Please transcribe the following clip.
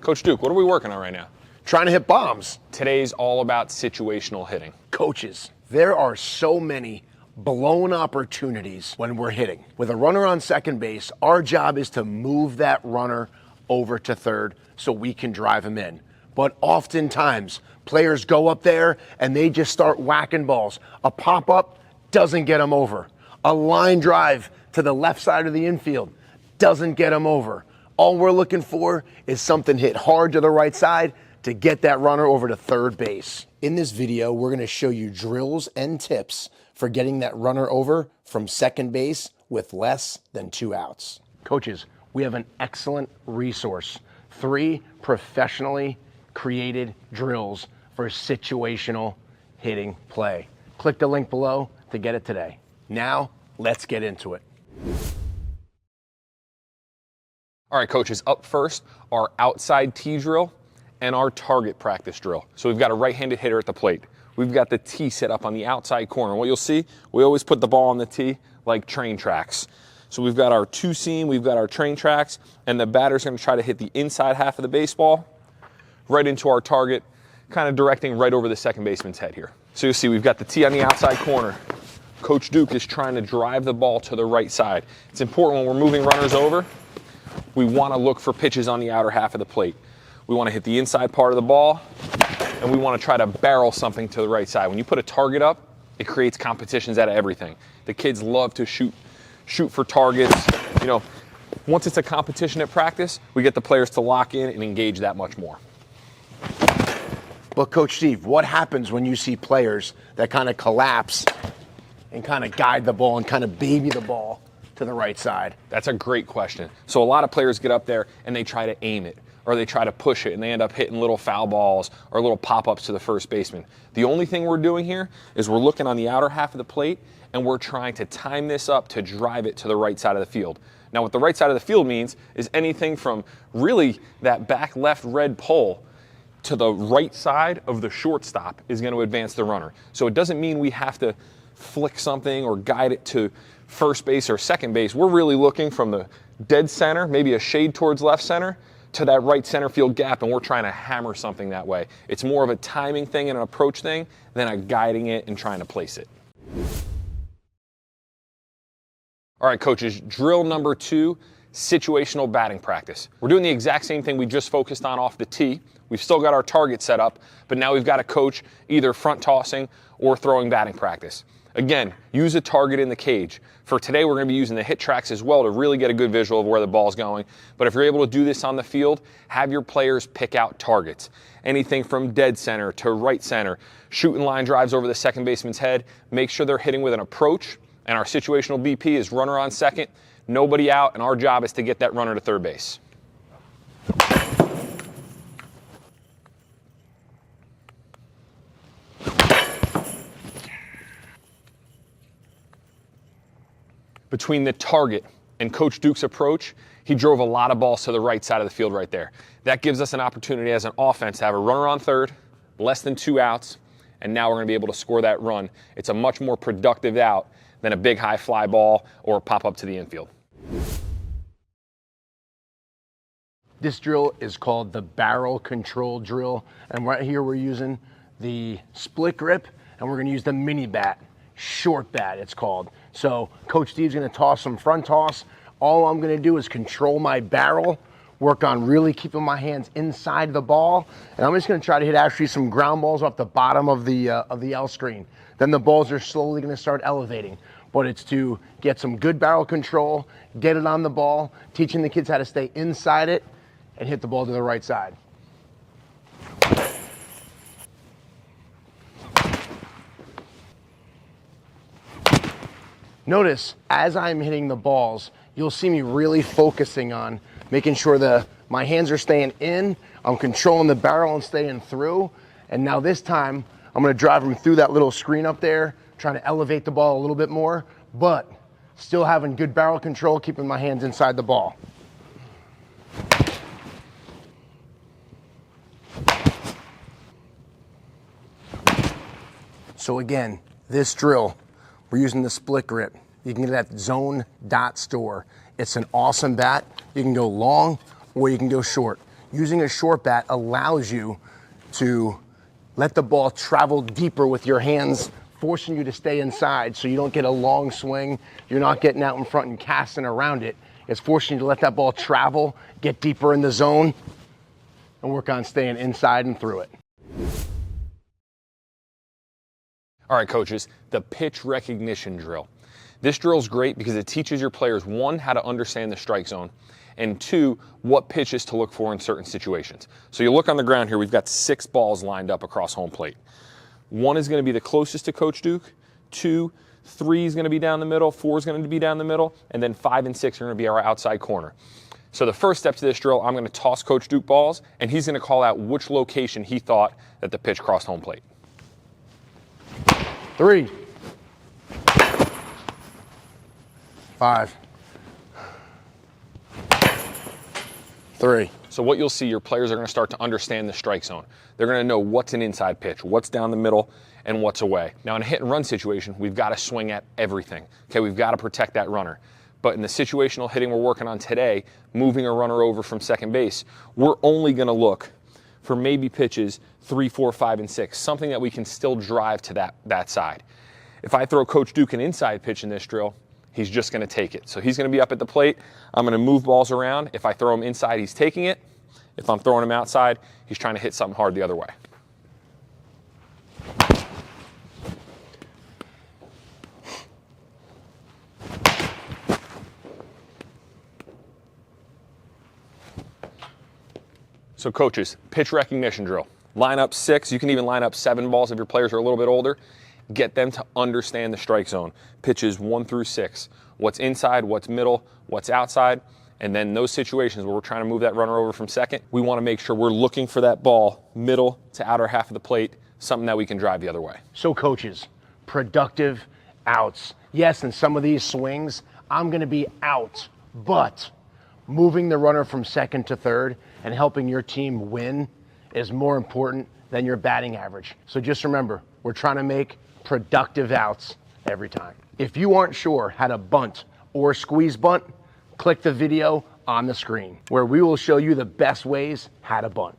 Coach Duke, what are we working on right now? Trying to hit bombs. Today's all about situational hitting. Coaches, there are so many blown opportunities when we're hitting. With a runner on second base, our job is to move that runner over to third so we can drive him in. But oftentimes, players go up there and they just start whacking balls. A pop-up doesn't get them over. A line drive to the left side of the infield doesn't get them over. All we're looking for is something hit hard to the right side to get that runner over to third base. In this video, we're going to show you drills and tips for getting that runner over from second base with less than 2 outs. Coaches, we have an excellent resource. 3 professionally created drills for situational hitting play. Click the link below to get it today. Now, let's get into it. All right, coaches, up first, our outside tee drill and our target practice drill. So we've got a right-handed hitter at the plate. We've got the tee set up on the outside corner. What you'll see, we always put the ball on the tee like train tracks. So we've got our 2-seam, we've got our train tracks, and the batter's gonna try to hit the inside half of the baseball right into our target, kind of directing right over the second baseman's head here. So you'll see we've got the tee on the outside corner. Coach Duke is trying to drive the ball to the right side. It's important when we're moving runners over, we wanna look for pitches on the outer half of the plate. We want to hit the inside part of the ball, and we want to try to barrel something to the right side. When you put a target up, it creates competitions out of everything. The kids love to shoot for targets. You know, once it's a competition at practice, we get the players to lock in and engage that much more. But Coach Steve, what happens when you see players that kind of collapse and kind of guide the ball and kind of baby the ball to the right side? That's a great question. So a lot of players get up there and they try to aim it, or they try to push it, and they end up hitting little foul balls or little pop-ups to the first baseman. The only thing we're doing here is we're looking on the outer half of the plate, and we're trying to time this up to drive it to the right side of the field. Now, what the right side of the field means is anything from really that back left red pole to the right side of the shortstop is going to advance the runner. So it doesn't mean we have to flick something or guide it to first base or second base. We're really looking from the dead center, maybe a shade towards left center, to that right center field gap, and we're trying to hammer something that way. It's more of a timing thing and an approach thing than a guiding it and trying to place it. All right, coaches, drill number 2, situational batting practice. We're doing the exact same thing we just focused on off the tee. We've still got our target set up, but now we've got a coach either front tossing or throwing batting practice. Again, use a target in the cage. For today, we're going to be using the hit tracks as well to really get a good visual of where the ball's going. But if you're able to do this on the field, have your players pick out targets. Anything from dead center to right center, shooting line drives over the second baseman's head. Make sure they're hitting with an approach. And our situational BP is runner on second, nobody out, and our job is to get that runner to third base. Between the target and Coach Duke's approach, he drove a lot of balls to the right side of the field right there. That gives us an opportunity as an offense to have a runner on third, less than 2 outs, and now we're going to be able to score that run. It's a much more productive out than a big high fly ball or pop up to the infield. This drill is called the barrel control drill, and right here we're using the split grip, and we're going to use the mini bat. Short bat, it's called. So Coach Steve's gonna toss some front toss. All I'm gonna do is control my barrel, work on really keeping my hands inside the ball, and I'm just gonna try to hit actually some ground balls off the bottom of the L screen. Then the balls are slowly gonna start elevating. But it's to get some good barrel control, get it on the ball, teaching the kids how to stay inside it, and hit the ball to the right side. Notice, as I'm hitting the balls, you'll see me really focusing on making sure my hands are staying in, I'm controlling the barrel and staying through, and now this time, I'm gonna drive them through that little screen up there, trying to elevate the ball a little bit more, but still having good barrel control, keeping my hands inside the ball. So again, this drill, we're using the split grip. You can get it at Zone Dot Store. It's an awesome bat. You can go long or you can go short. Using a short bat allows you to let the ball travel deeper with your hands, forcing you to stay inside so you don't get a long swing. You're not getting out in front and casting around it. It's forcing you to let that ball travel, get deeper in the zone, and work on staying inside and through it. All right, coaches, the pitch recognition drill. This drill is great because it teaches your players, one, how to understand the strike zone, and two, what pitches to look for in certain situations. So you look on the ground here, we've got 6 balls lined up across home plate. 1 is going to be the closest to Coach Duke, 2, 3 is going to be down the middle, 4 is going to be down the middle, and then 5 and 6 are going to be our outside corner. So the first step to this drill, I'm going to toss Coach Duke balls, and he's going to call out which location he thought that the pitch crossed home plate. 3, 5, 3. So what you'll see, your players are going to start to understand the strike zone. They're going to know what's an inside pitch, what's down the middle, and what's away. Now in a hit and run situation, we've got to swing at everything. Okay, we've got to protect that runner. But in the situational hitting we're working on today, moving a runner over from second base, we're only going to look for maybe pitches 3, 4, 5, and 6, something that we can still drive to that side. If I throw Coach Duke an inside pitch in this drill, he's just going to take it. So he's going to be up at the plate. I'm going to move balls around. If I throw him inside, he's taking it. If I'm throwing him outside, he's trying to hit something hard the other way. So coaches, pitch recognition drill. Line up 6, you can even line up 7 balls if your players are a little bit older. Get them to understand the strike zone. Pitches 1 through 6. What's inside, what's middle, what's outside. And then those situations where we're trying to move that runner over from second, we want to make sure we're looking for that ball middle to outer half of the plate, something that we can drive the other way. So coaches, productive outs. Yes, in some of these swings, I'm going to be out, but moving the runner from second to third and helping your team win is more important than your batting average. So just remember, we're trying to make productive outs every time. If you aren't sure how to bunt or squeeze bunt, click the video on the screen where we will show you the best ways how to bunt.